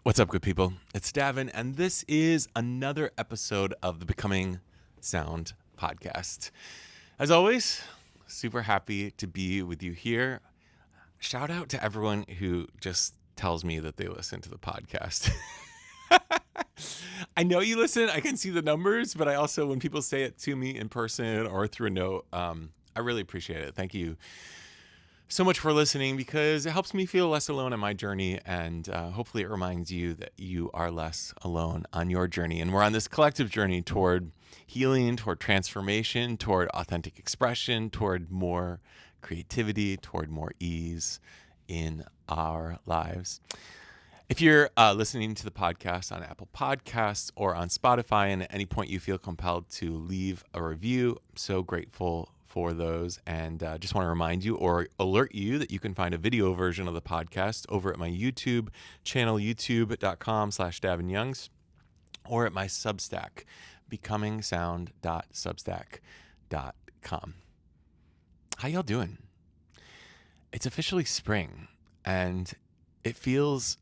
What's up, good people? It's Davin, and this is another episode of the Becoming Sound podcast. As always, super happy to be with you here. Shout out to everyone who just tells me that they listen to the podcast. I know you listen, I can see the numbers, but I also, when people say it to me in person or through a note, I really appreciate it. Thank you so much for listening because it helps me feel less alone on my journey, and hopefully it reminds you that you are less alone on your journey. And we're on this collective journey toward healing, toward transformation, toward authentic expression, toward more creativity, toward more ease in our lives. If you're listening to the podcast on Apple Podcasts or on Spotify, and at any point you feel compelled to leave a review, I'm so grateful for those. And just want to remind you or alert you that you can find a video version of the podcast over at my YouTube channel, youtube.com/Davin Youngs, or at my Substack, becomingsound.substack.com. How y'all doing? It's officially spring, and it feels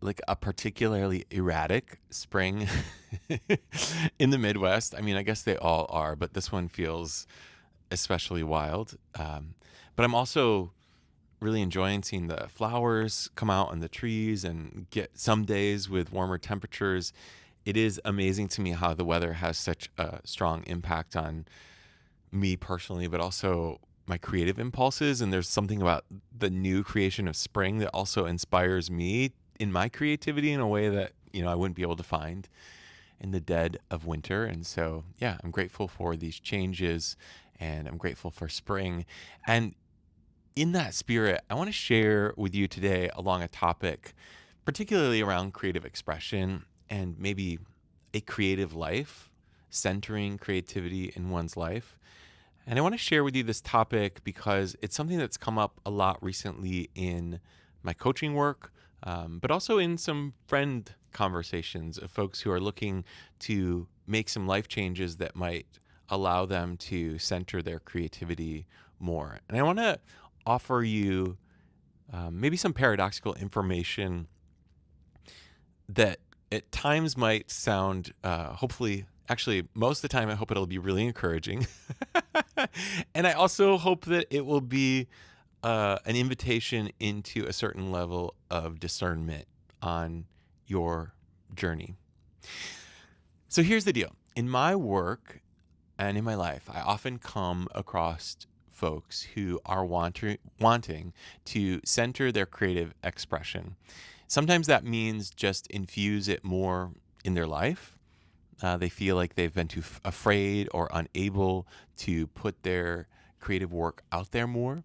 like a particularly erratic spring in the Midwest. I mean, I guess they all are, but this one feels especially wild. But I'm also really enjoying seeing the flowers come out on the trees and get some days with warmer temperatures. It is amazing to me how the weather has such a strong impact on me personally, but also my creative impulses. And there's something about the new creation of spring that also inspires me in my creativity in a way that, I wouldn't be able to find in the dead of winter. And so, yeah, I'm grateful for these changes and I'm grateful for spring. And in that spirit, I want to share with you today along a topic, particularly around creative expression and maybe a creative life, centering creativity in one's life. And I want to share with you this topic because it's something that's come up a lot recently in my coaching work, but also in some friend conversations of folks who are looking to make some life changes that might allow them to center their creativity more. And I want to offer you maybe some paradoxical information that at times might sound, hopefully, actually, most of the time, I hope it'll be really encouraging. And I also hope that it will be an invitation into a certain level of discernment on your journey. So here's the deal. In my work and in my life, I often come across folks who are wanting to center their creative expression. Sometimes that means just infuse it more in their life. They feel like they've been too afraid or unable to put their creative work out there more.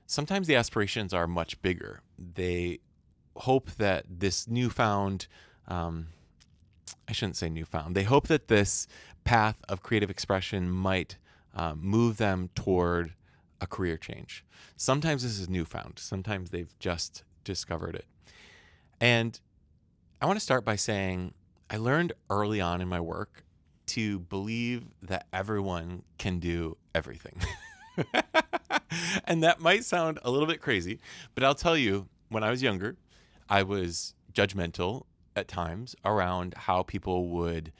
Sometimes the aspirations are much bigger. They hope that this newfound, I shouldn't say newfound, they hope that this path of creative expression might move them toward a career change. Sometimes this is newfound. Sometimes they've just discovered it. And I want to start by saying I learned early on in my work to believe that everyone can do everything. And that might sound a little bit crazy, but I'll tell you, when I was younger, I was judgmental at times around how people would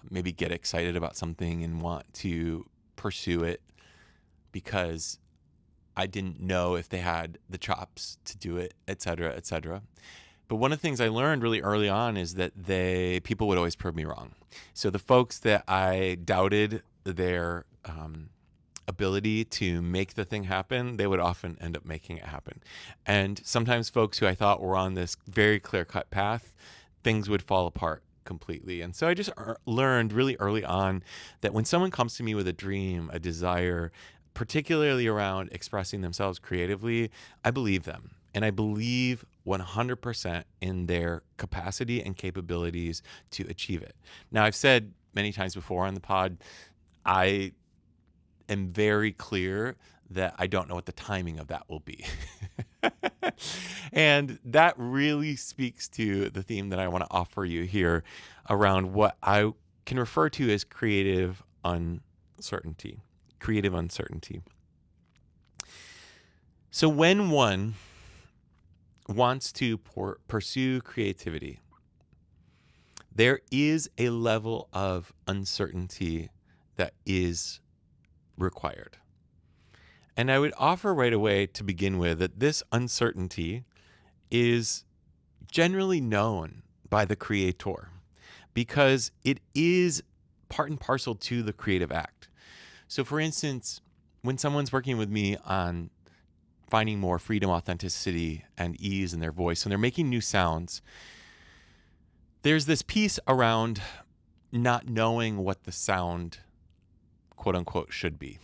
maybe get excited about something and want to pursue it because I didn't know if they had the chops to do it, et cetera, et cetera. But one of the things I learned really early on is that people would always prove me wrong. So the folks that I doubted their ability to make the thing happen, they would often end up making it happen. And sometimes folks who I thought were on this very clear-cut path, things would fall apart completely. And so I just learned really early on that when someone comes to me with a dream, a desire, particularly around expressing themselves creatively, I believe them. And I believe 100% in their capacity and capabilities to achieve it. Now, I've said many times before on the pod, I am very clear that I don't know what the timing of that will be. And that really speaks to the theme that I want to offer you here around what I can refer to as creative uncertainty. Creative uncertainty. So when one wants to pursue creativity, there is a level of uncertainty that is required. And I would offer right away to begin with that this uncertainty is generally known by the creator because it is part and parcel to the creative act. So, for instance, when someone's working with me on finding more freedom, authenticity, and ease in their voice, and they're making new sounds, there's this piece around not knowing what the sound, quote unquote, should be.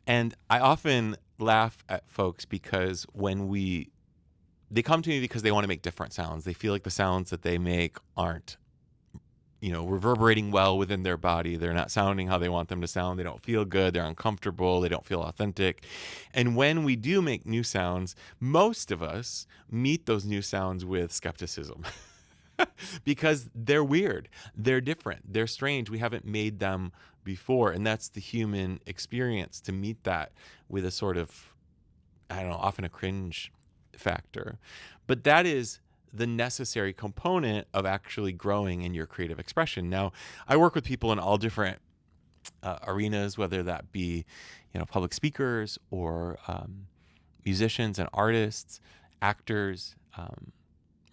And I often laugh at folks because they come to me because they want to make different sounds. They feel like the sounds that they make aren't, reverberating well within their body. They're not sounding how they want them to sound. They don't feel good. They're uncomfortable. They don't feel authentic. And when we do make new sounds, most of us meet those new sounds with skepticism because they're weird. They're different. They're strange. We haven't made them before. And that's the human experience, to meet that with a sort of, I don't know, often a cringe factor. But that is the necessary component of actually growing in your creative expression. Now, I work with people in all different arenas, whether that be, public speakers or musicians and artists, actors,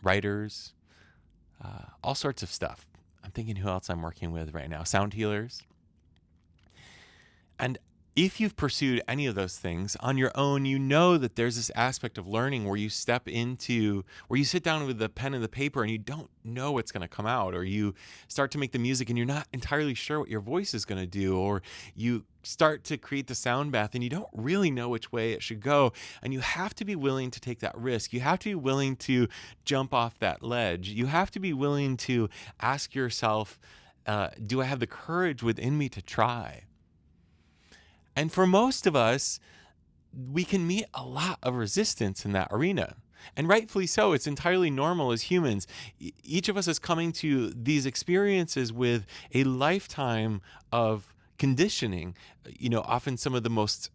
writers, all sorts of stuff. I'm thinking who else I'm working with right now. Sound healers. And if you've pursued any of those things on your own, you know that there's this aspect of learning where you sit down with the pen and the paper and you don't know what's going to come out, or you start to make the music and you're not entirely sure what your voice is going to do, or you start to create the sound bath and you don't really know which way it should go. And you have to be willing to take that risk. You have to be willing to jump off that ledge. You have to be willing to ask yourself, do I have the courage within me to try? And for most of us, we can meet a lot of resistance in that arena. And rightfully so. It's entirely normal as humans. Each of us is coming to these experiences with a lifetime of conditioning. Often some of the most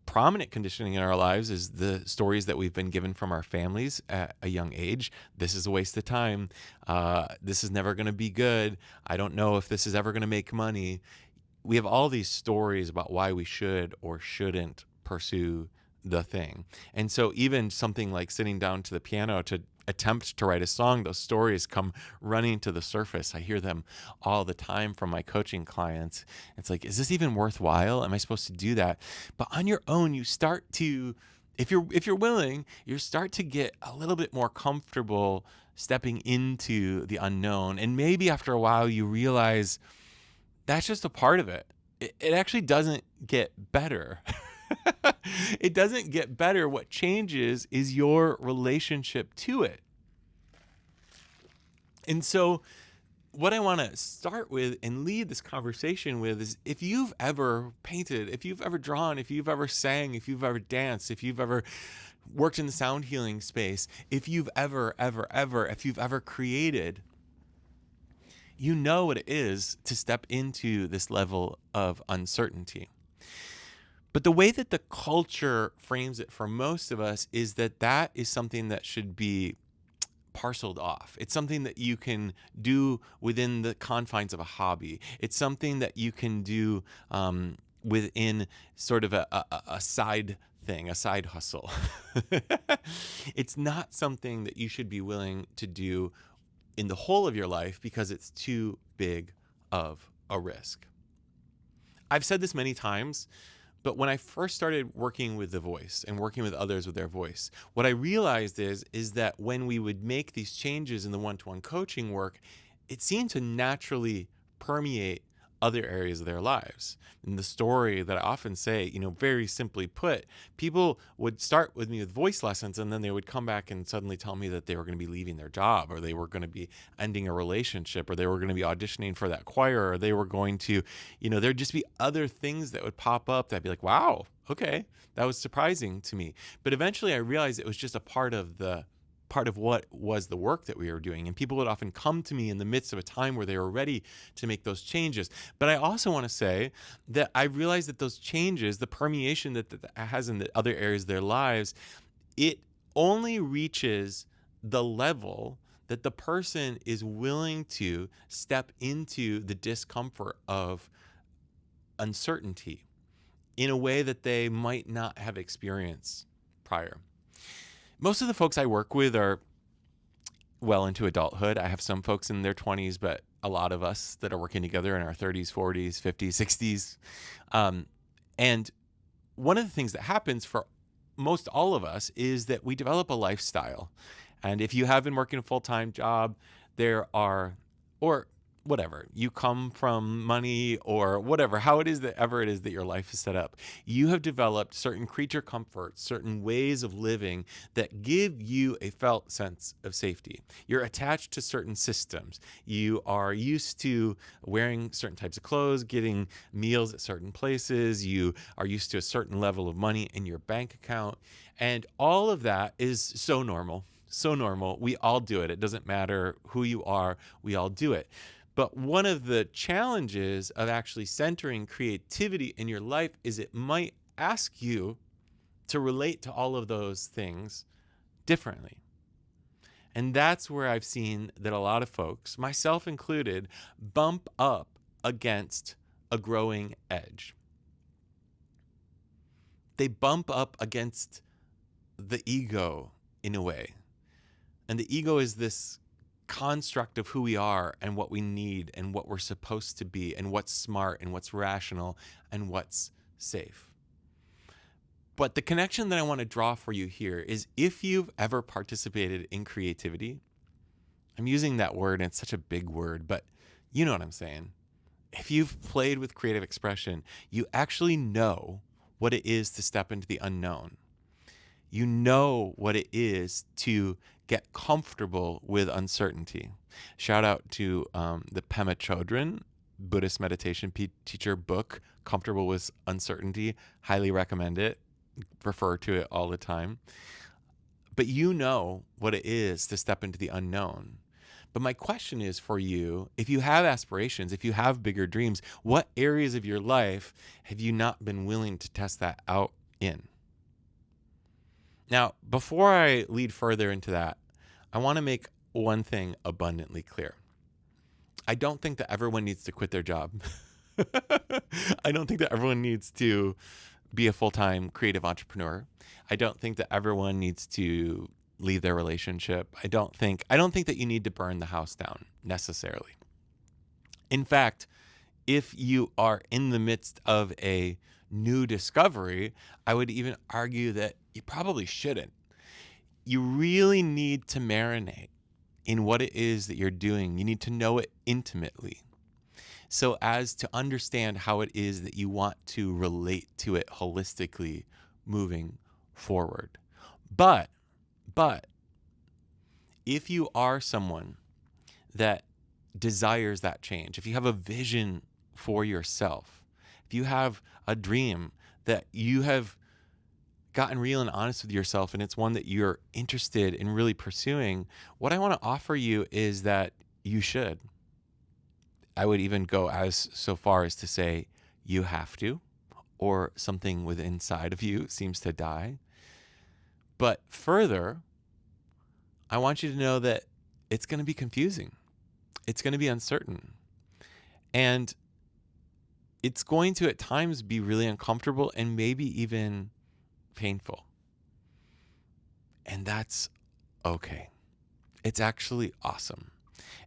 prominent conditioning in our lives is the stories that we've been given from our families at a young age. This is a waste of time. This is never going to be good. I don't know if this is ever going to make money. We have all these stories about why we should or shouldn't pursue the thing. And so even something like sitting down to the piano to attempt to write a song, those stories come running to the surface. I hear them all the time from my coaching clients. It's like, is this even worthwhile? Am I supposed to do that? But on your own, you start to, if you're willing, you start to get a little bit more comfortable stepping into the unknown. And maybe after a while you realize that's just a part of it. It actually doesn't get better. It doesn't get better. What changes is your relationship to it. And so what I want to start with and lead this conversation with is, if you've ever painted, if you've ever drawn, if you've ever sang, if you've ever danced, if you've ever worked in the sound healing space, if you've ever created, you know what it is to step into this level of uncertainty. But the way that the culture frames it for most of us is that is something that should be parceled off. It's something that you can do within the confines of a hobby. It's something that you can do within sort of a side thing, a side hustle. It's not something that you should be willing to do in the whole of your life because it's too big of a risk. I've said this many times, but when I first started working with the voice and working with others with their voice, what I realized is that when we would make these changes in the one-to-one coaching work, it seemed to naturally permeate other areas of their lives. And the story that I often say, very simply put, people would start with me with voice lessons, and then they would come back and suddenly tell me that they were going to be leaving their job, or they were going to be ending a relationship, or they were going to be auditioning for that choir, or they were going to, there'd just be other things that would pop up that I'd be like, wow, okay, that was surprising to me. But eventually I realized it was just a part of what was the work that we were doing. And people would often come to me in the midst of a time where they were ready to make those changes. But I also want to say that I realized that those changes, the permeation that has in the other areas of their lives, it only reaches the level that the person is willing to step into the discomfort of uncertainty in a way that they might not have experienced prior. Most of the folks I work with are well into adulthood. I have some folks in their 20s, but a lot of us that are working together in our 30s, 40s, 50s, 60s. And one of the things that happens for most all of us is that we develop a lifestyle. And if you have been working a full-time job, there are, or whatever, you come from money or whatever, how it is that ever it is that your life is set up, you have developed certain creature comforts, certain ways of living that give you a felt sense of safety. You're attached to certain systems. You are used to wearing certain types of clothes, getting meals at certain places. You are used to a certain level of money in your bank account. And all of that is so normal. So normal. We all do it. It doesn't matter who you are. We all do it. But one of the challenges of actually centering creativity in your life is it might ask you to relate to all of those things differently. And that's where I've seen that a lot of folks, myself included, bump up against a growing edge. They bump up against the ego in a way. And the ego is this construct of who we are and what we need and what we're supposed to be and what's smart and what's rational and what's safe. But the connection that I want to draw for you here is if you've ever participated in creativity, I'm using that word and it's such a big word, but you know what I'm saying. If you've played with creative expression, you actually know what it is to step into the unknown. You know what it is to get comfortable with uncertainty. Shout out to the Pema Chodron Buddhist meditation teacher book, Comfortable with Uncertainty. Highly recommend it. Refer to it all the time. But you know what it is to step into the unknown. But my question is for you, if you have aspirations, if you have bigger dreams, what areas of your life have you not been willing to test that out in? Now, before I lead further into that, I want to make one thing abundantly clear. I don't think that everyone needs to quit their job. I don't think that everyone needs to be a full-time creative entrepreneur. I don't think that everyone needs to leave their relationship. I don't think that you need to burn the house down necessarily. In fact, if you are in the midst of a new discovery, I would even argue that you probably shouldn't. You really need to marinate in what it is that you're doing. You need to know it intimately so as to understand how it is that you want to relate to it holistically moving forward. But if you are someone that desires that change, if you have a vision for yourself, if you have a dream that you have gotten real and honest with yourself and it's one that you're interested in really pursuing, what I want to offer you is that you should. I would even go as so far as to say you have to, or something within inside of you seems to die. But further, I want you to know that it's going to be confusing. It's going to be uncertain. And it's going to at times be really uncomfortable and maybe even painful. And that's okay. It's actually awesome.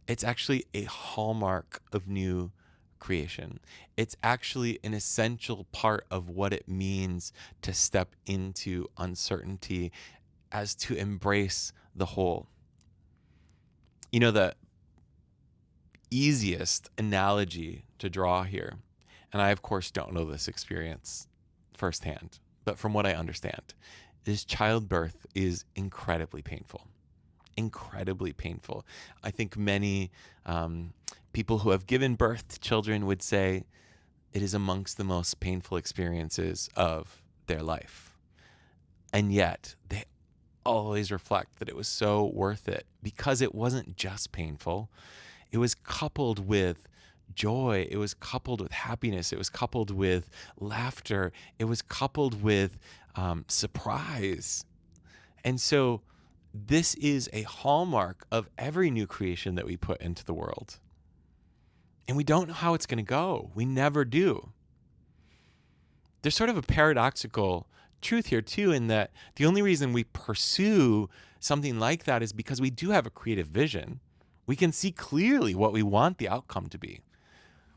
It's actually a hallmark of new creation. It's actually an essential part of what it means to step into uncertainty as to embrace the whole. You know, the easiest analogy to draw here, and I, of course, don't know this experience firsthand, but from what I understand, is childbirth is incredibly painful. Incredibly painful. I think many people who have given birth to children would say it is amongst the most painful experiences of their life. And yet, they always reflect that it was so worth it because it wasn't just painful. It was coupled with joy. It was coupled with happiness. It was coupled with laughter. It was coupled with surprise. And so this is a hallmark of every new creation that we put into the world. And we don't know how it's going to go. We never do. There's sort of a paradoxical truth here, too, in that the only reason we pursue something like that is because we do have a creative vision. We can see clearly what we want the outcome to be,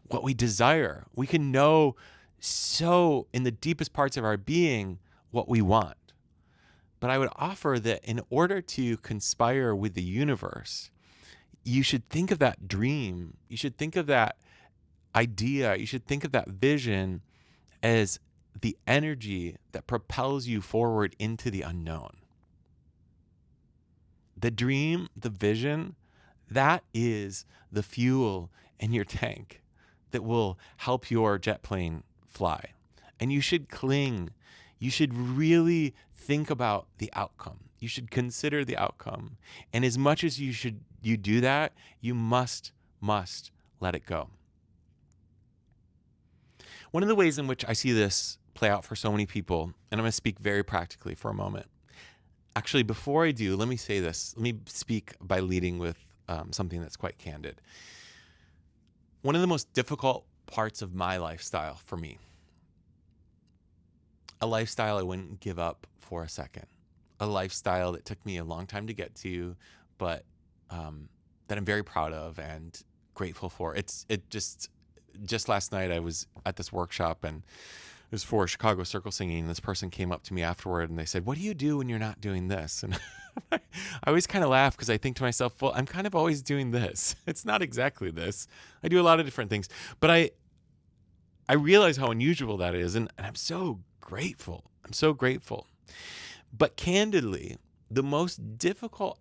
what we desire. We can know so in the deepest parts of our being what we want. But I would offer that in order to conspire with the universe, you should think of that dream. You should think of that idea. You should think of that vision as the energy that propels you forward into the unknown. The dream, the vision, that is the fuel in your tank that will help your jet plane fly. And you should cling. You should really think about the outcome. You should consider the outcome. And as much as you do that, you must let it go. One of the ways in which I see this play out for so many people, and I'm going to speak very practically for a moment. Actually, before I do, let me say this. Let me speak by leading with something that's quite candid. One of the most difficult parts of my lifestyle for me, a lifestyle I wouldn't give up for a second, a lifestyle that took me a long time to get to, but that I'm very proud of and grateful for. Just last night I was at this workshop, and it was for Chicago circle singing. And this person came up to me afterward and they said, "What do you do when you're not doing this?" And I always kind of laugh because I think to myself, well, I'm kind of always doing this. It's not exactly this. I do a lot of different things, but I realize how unusual that is. And I'm so grateful. I'm so grateful. But candidly, the most difficult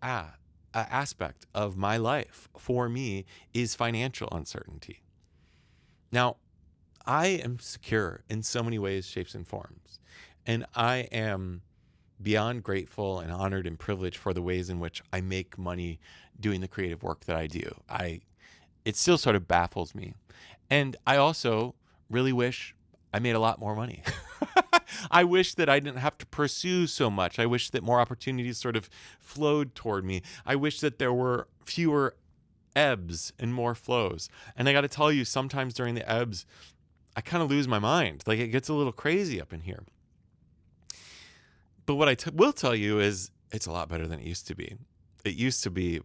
aspect of my life for me is financial uncertainty. Now, I am secure in so many ways, shapes, and forms. And I am beyond grateful and honored and privileged for the ways in which I make money doing the creative work that I do. It still sort of baffles me. And I also really wish I made a lot more money. I wish that I didn't have to pursue so much. I wish that more opportunities sort of flowed toward me. I wish that there were fewer ebbs and more flows. And I got to tell you, sometimes during the ebbs, I kind of lose my mind. Like, it gets a little crazy up in here. But what I will tell you is it's a lot better than it used to be. It used to be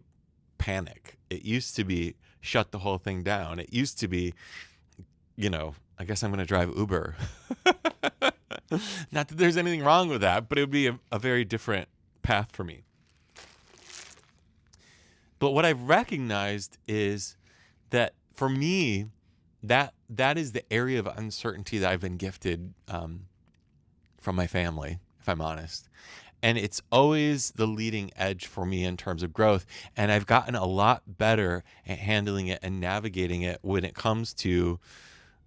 panic. It used to be shut the whole thing down. It used to be, I guess I'm going to drive Uber. Not that there's anything wrong with that, but it would be a very different path for me. But what I've recognized is that for me, that is the area of uncertainty that I've been gifted from my family, if I'm honest. And it's always the leading edge for me in terms of growth. And I've gotten a lot better at handling it and navigating it when it comes to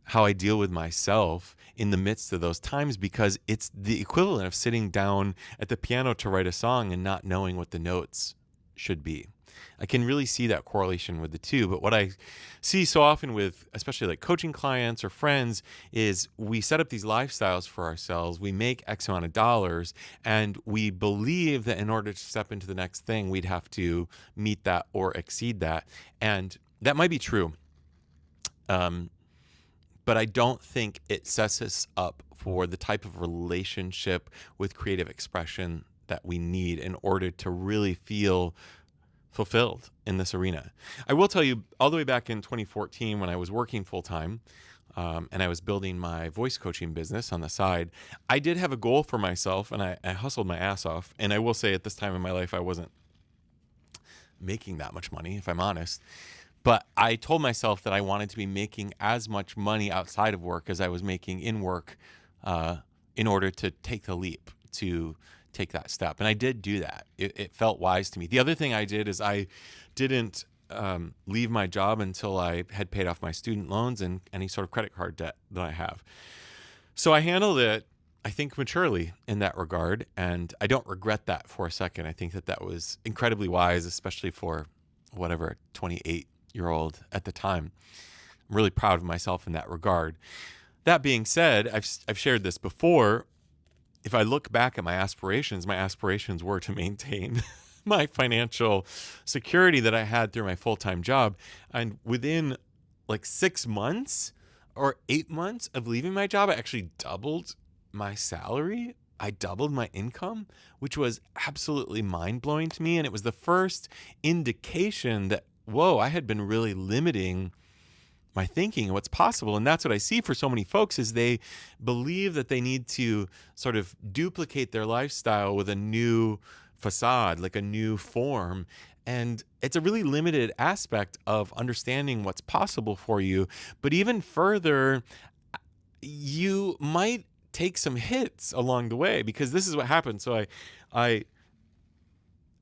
how I deal with myself in the midst of those times, because it's the equivalent of sitting down at the piano to write a song and not knowing what the notes should be. I can really see that correlation with the two. But what I see so often with, especially like coaching clients or friends, is we set up these lifestyles for ourselves. We make X amount of dollars, and we believe that in order to step into the next thing, we'd have to meet that or exceed that. And that might be true. But I don't think it sets us up for the type of relationship with creative expression that we need in order to really feel fulfilled in this arena. I will tell you, all the way back in 2014, when I was working full-time and I was building my voice coaching business on the side, I did have a goal for myself, and I hustled my ass off. And I will say, at this time in my life, I wasn't making that much money, if I'm honest. But I told myself that I wanted to be making as much money outside of work as I was making in work in order to take the leap, to take that step. And I did do that. It felt wise to me. The other thing I did is I didn't leave my job until I had paid off my student loans and any sort of credit card debt that I have. So I handled it, I think, maturely in that regard. And I don't regret that for a second. I think that was incredibly wise, especially for 28-year-old at the time. I'm really proud of myself in that regard. That being said, I've shared this before. if I look back at my aspirations were to maintain my financial security that I had through my full-time job. And within like 6 months or 8 months of leaving my job, I actually doubled my salary. I doubled my income, which was absolutely mind blowing to me. And it was the first indication that, whoa, I had been really limiting my thinking and what's possible. And that's what I see for so many folks is they believe that they need to sort of duplicate their lifestyle with a new facade, like a new form. And it's a really limited aspect of understanding what's possible for you. But even further, you might take some hits along the way, because this is what happened. So I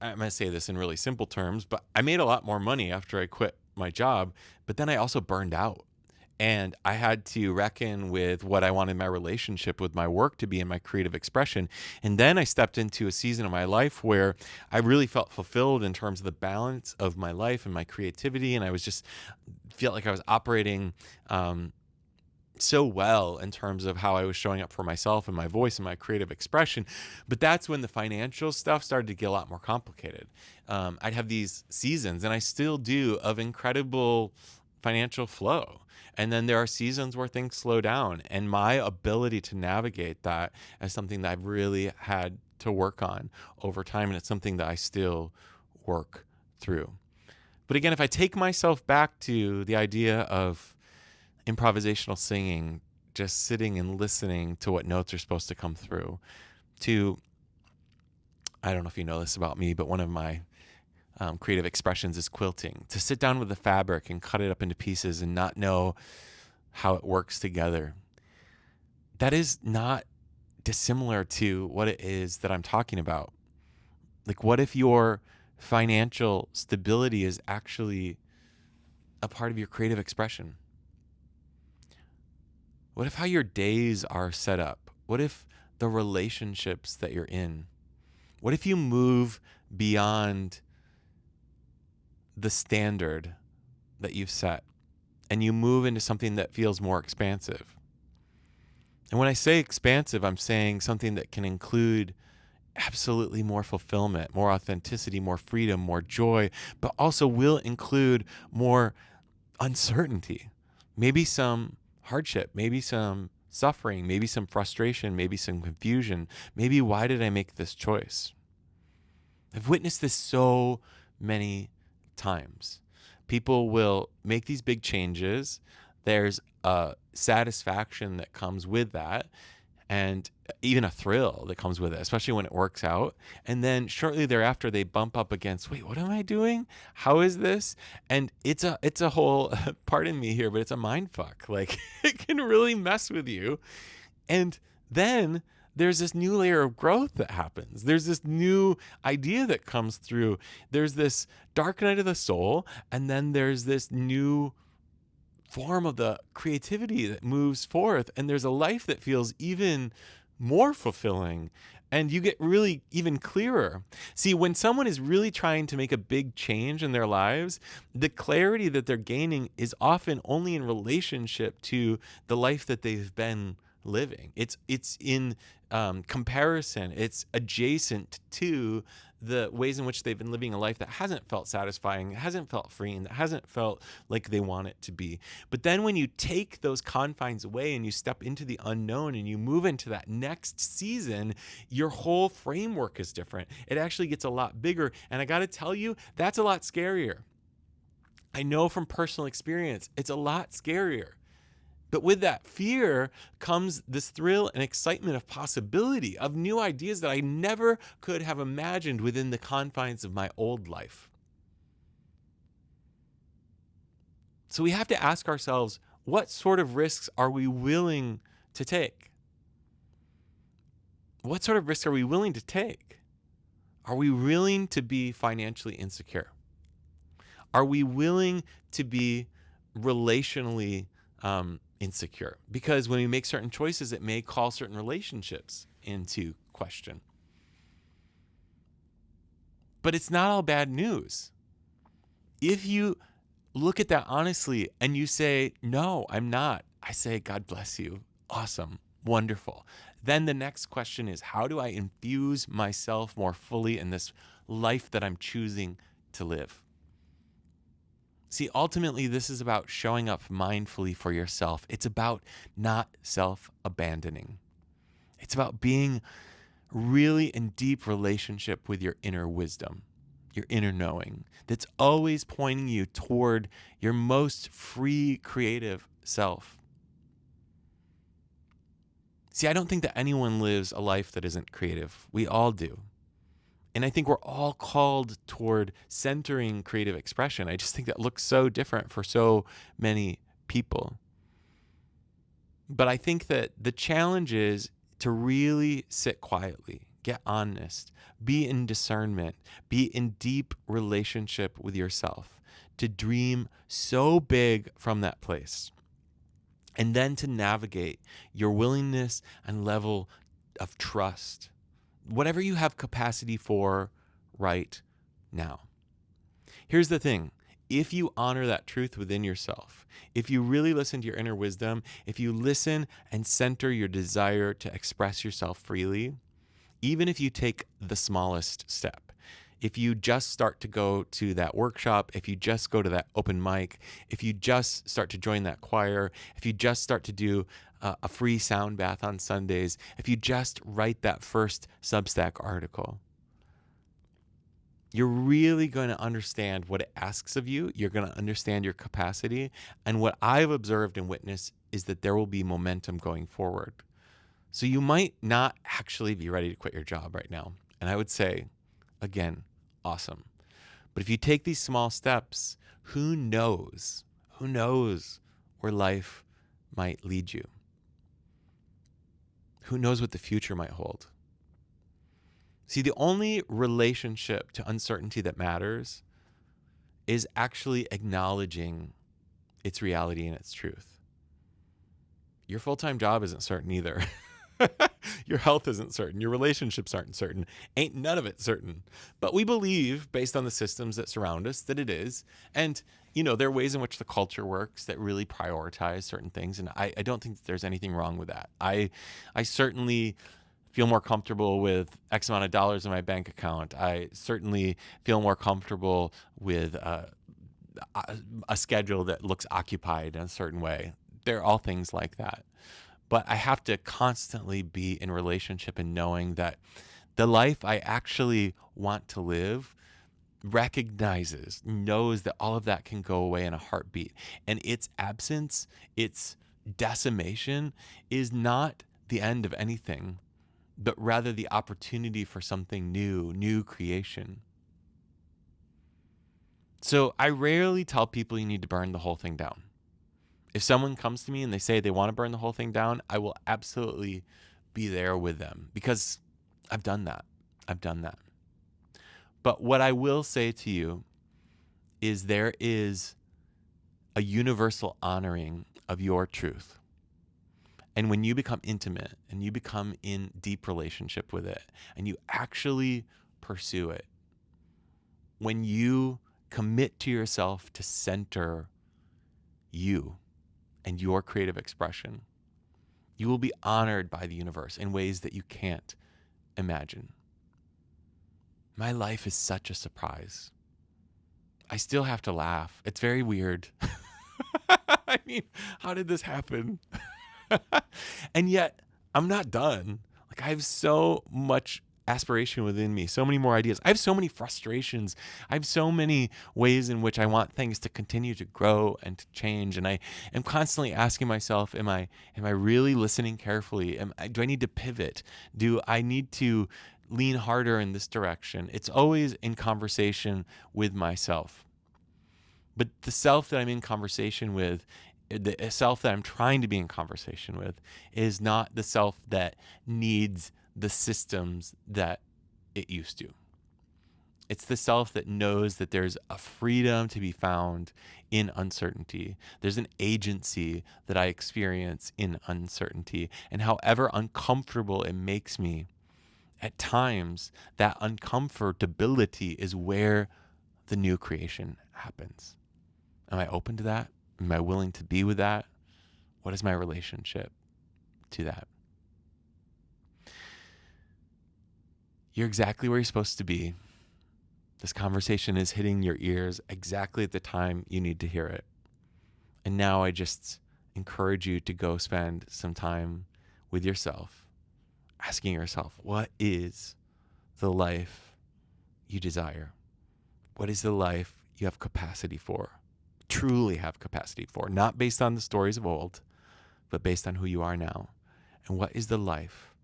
I'm going to say this in really simple terms, but I made a lot more money after I quit my job, but then I also burned out. And I had to reckon with what I wanted my relationship with my work to be in my creative expression. And then I stepped into a season of my life where I really felt fulfilled in terms of the balance of my life and my creativity. And I was just felt like I was operating so well in terms of how I was showing up for myself and my voice and my creative expression. But that's when the financial stuff started to get a lot more complicated. I'd have these seasons, and I still do, of incredible financial flow. And then there are seasons where things slow down, and my ability to navigate that is something that I've really had to work on over time. And it's something that I still work through. But again, if I take myself back to the idea of improvisational singing, just sitting and listening to what notes are supposed to come through, to, I don't know if you know this about me, but one of my creative expressions is quilting. To sit down with the fabric and cut it up into pieces and not know how it works together. That is not dissimilar to what it is that I'm talking about. Like, what if your financial stability is actually a part of your creative expression? What if how your days are set up? What if the relationships that you're in? What if you move beyond the standard that you've set and you move into something that feels more expansive? And when I say expansive, I'm saying something that can include absolutely more fulfillment, more authenticity, more freedom, more joy, but also will include more uncertainty, maybe some hardship, maybe some suffering, maybe some frustration, maybe some confusion. Maybe, why did I make this choice? I've witnessed this so many times. People will make these big changes. There's a satisfaction that comes with that, and even a thrill that comes with it, especially when it works out. And then shortly thereafter, they bump up against, wait, what am I doing? How is this? And it's a whole, pardon me here, but it's a mind fuck. Like, it can really mess with you. And then there's this new layer of growth that happens. There's this new idea that comes through. There's this dark night of the soul, and then there's this new form of the creativity that moves forth, and there's a life that feels even more fulfilling, and you get really even clearer. See, when someone is really trying to make a big change in their lives, the clarity that they're gaining is often only in relationship to the life that they've been living. It's in comparison. It's adjacent to the ways in which they've been living a life that hasn't felt satisfying, hasn't felt freeing, that hasn't felt like they want it to be. But then when you take those confines away and you step into the unknown and you move into that next season, your whole framework is different. It actually gets a lot bigger. And I got to tell you, that's a lot scarier. I know from personal experience, it's a lot scarier. But with that fear comes this thrill and excitement of possibility, of new ideas that I never could have imagined within the confines of my old life. So we have to ask ourselves, what sort of risks are we willing to take? What sort of risks are we willing to take? Are we willing to be financially insecure? Are we willing to be relationally insecure? Because when we make certain choices, it may call certain relationships into question. But it's not all bad news. If you look at that honestly and you say, no, I'm not, I say, God bless you. Awesome. Wonderful. Then the next question is, how do I infuse myself more fully in this life that I'm choosing to live? See, ultimately, this is about showing up mindfully for yourself. It's about not self-abandoning. It's about being really in deep relationship with your inner wisdom, your inner knowing, that's always pointing you toward your most free, creative self. See, I don't think that anyone lives a life that isn't creative. We all do. And I think we're all called toward centering creative expression. I just think that looks so different for so many people. But I think that the challenge is to really sit quietly, get honest, be in discernment, be in deep relationship with yourself, to dream so big from that place, and then to navigate your willingness and level of trust, whatever you have capacity for right now. Here's the thing. If you honor that truth within yourself, if you really listen to your inner wisdom, if you listen and center your desire to express yourself freely, even if you take the smallest step, if you just start to go to that workshop, if you just go to that open mic, if you just start to join that choir, if you just start to do a free sound bath on Sundays, if you just write that first Substack article, you're really going to understand what it asks of you. You're going to understand your capacity. And what I've observed and witnessed is that there will be momentum going forward. So you might not actually be ready to quit your job right now. And I would say, again, awesome. But if you take these small steps, who knows? Who knows where life might lead you? Who knows what the future might hold? See, the only relationship to uncertainty that matters is actually acknowledging its reality and its truth. Your full-time job isn't certain either. Your health isn't certain. Your relationships aren't certain. Ain't none of it certain. But we believe, based on the systems that surround us, that it is. And, there are ways in which the culture works that really prioritize certain things. And I don't think that there's anything wrong with that. I certainly feel more comfortable with X amount of dollars in my bank account. I certainly feel more comfortable with a schedule that looks occupied in a certain way. They're all things like that. But I have to constantly be in relationship and knowing that the life I actually want to live knows that all of that can go away in a heartbeat. And its absence, its decimation is not the end of anything, but rather the opportunity for something new creation. So I rarely tell people you need to burn the whole thing down. If someone comes to me and they say they want to burn the whole thing down, I will absolutely be there with them because I've done that. I've done that. But what I will say to you is there is a universal honoring of your truth. And when you become intimate and you become in deep relationship with it and you actually pursue it, when you commit to yourself to center you and your creative expression, you will be honored by the universe in ways that you can't imagine. My life is such a surprise. I still have to laugh. It's very weird. I mean, how did this happen? And yet, I'm not done. Like, I have so much aspiration within me, so many more ideas. I have so many frustrations. I have so many ways in which I want things to continue to grow and to change. And I am constantly asking myself, am I really listening carefully? Do I need to pivot? Do I need to lean harder in this direction? It's always in conversation with myself. But the self that I'm in conversation with, the self that I'm trying to be in conversation with, is not the self that needs the systems that it used to. It's the self that knows that there's a freedom to be found in uncertainty. There's an agency that I experience in uncertainty. And however uncomfortable it makes me, at times, that uncomfortability is where the new creation happens. Am I open to that? Am I willing to be with that? What is my relationship to that? You're exactly where you're supposed to be. This conversation is hitting your ears exactly at the time you need to hear it. And now I just encourage you to go spend some time with yourself, asking yourself, what is the life you desire? What is the life you have capacity for? Truly have capacity for, not based on the stories of old, but based on who you are now. And what is the life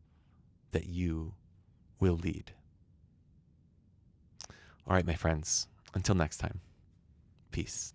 that you will lead? All right, my friends, until next time, peace.